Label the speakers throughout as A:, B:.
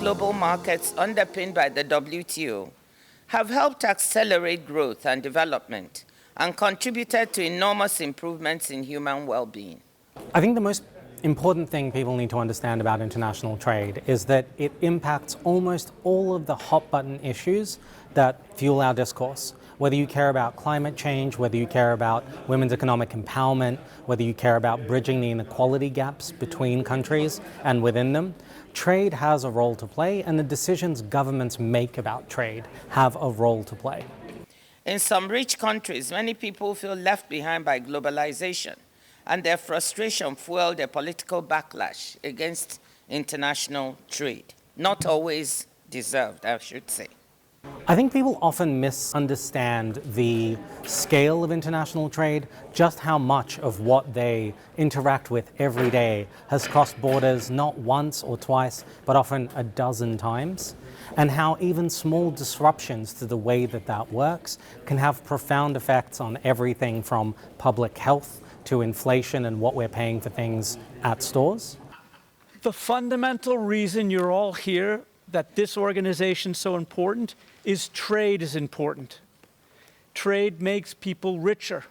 A: global markets underpinned by the WTO have helped accelerate growth and development and contributed to enormous improvements in human well-being.
B: I think the most important thing people need to understand about international trade is that it impacts almost all of the hot-button issues that fuel our discourse. Whether you care about climate change, whether you care about women's economic empowerment, whether you care about bridging the inequality gaps between countries and within them, trade has a role to play, and the decisions governments make about trade have a role to play.
A: In some rich countries, many people feel left behind by globalization, and their frustration fueled a political backlash against international trade. Not always deserved, I should say.
B: I think people often misunderstand the scale of international trade, just how much of what they interact with every day has crossed borders not once or twice, but often a dozen times, and how even small disruptions to the way that that works can have profound effects on everything from public health to inflation and what we're paying for things at stores.
C: The fundamental reason you're all here, that this organization is so important, is trade is important. Trade makes people richer.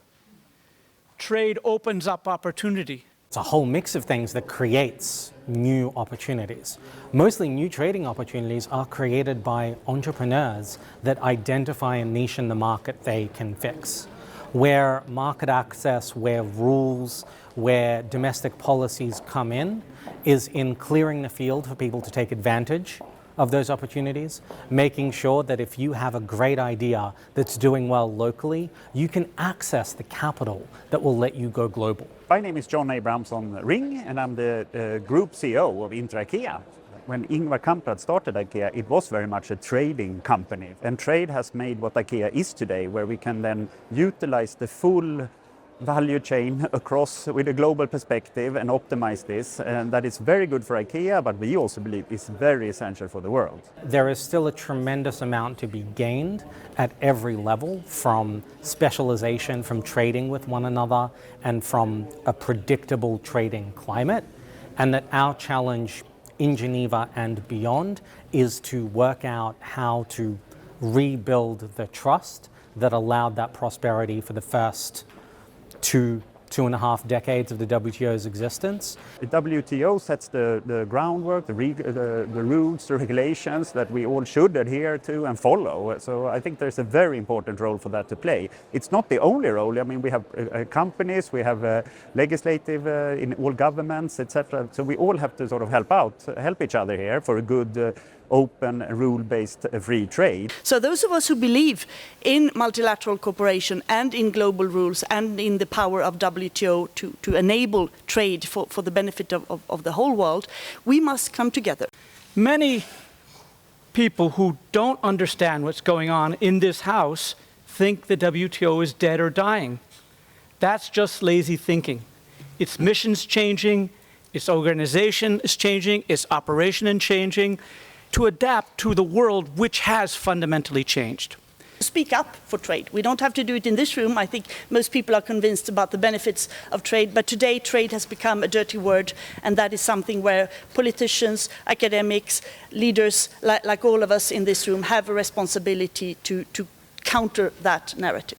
C: Trade opens up opportunity.
B: It's a whole mix of things that creates new opportunities. Mostly new trading opportunities are created by entrepreneurs that identify a niche in the market they can fix. Where market access, where rules, where domestic policies come in, is in clearing the field for people to take advantage of those opportunities, making sure that if you have a great idea that's doing well locally, you can access the capital that will let you go global.
D: My name is John Abramson Ring, and I'm the Group CEO of Inter-IKEA. When Ingvar Kamprad started IKEA, it was very much a trading company. And trade has made what IKEA is today, where we can then utilize the full value chain across with a global perspective and optimize this. And that is very good for IKEA, but we also believe it's very essential for the world.
B: There is still a tremendous amount to be gained at every level, from specialization, from trading with one another, and from a predictable trading climate. And that our challenge in Geneva and beyond is to work out how to rebuild the trust that allowed that prosperity for the first two and a half decades of the WTO's existence.
D: The WTO sets the groundwork, the rules, the regulations that we all should adhere to and follow. So I think there's a very important role for that to play. It's not the only role. I mean, we have companies, we have legislative in all governments, etc. So we all have to sort of help each other here for a good open, rule-based free trade.
E: So those of us who believe in multilateral cooperation and in global rules and in the power of WTO to enable trade for the benefit of the whole world, we must come together.
C: Many people who don't understand what's going on in this house think the WTO is dead or dying. That's just lazy thinking. Its mission's changing, its organization is changing, its operation is changing, to adapt to the world which has fundamentally changed.
E: Speak up for trade. We don't have to do it in this room. I think most people are convinced about the benefits of trade, but today trade has become a dirty word, and that is something where politicians, academics, leaders like all of us in this room have a responsibility to counter that narrative.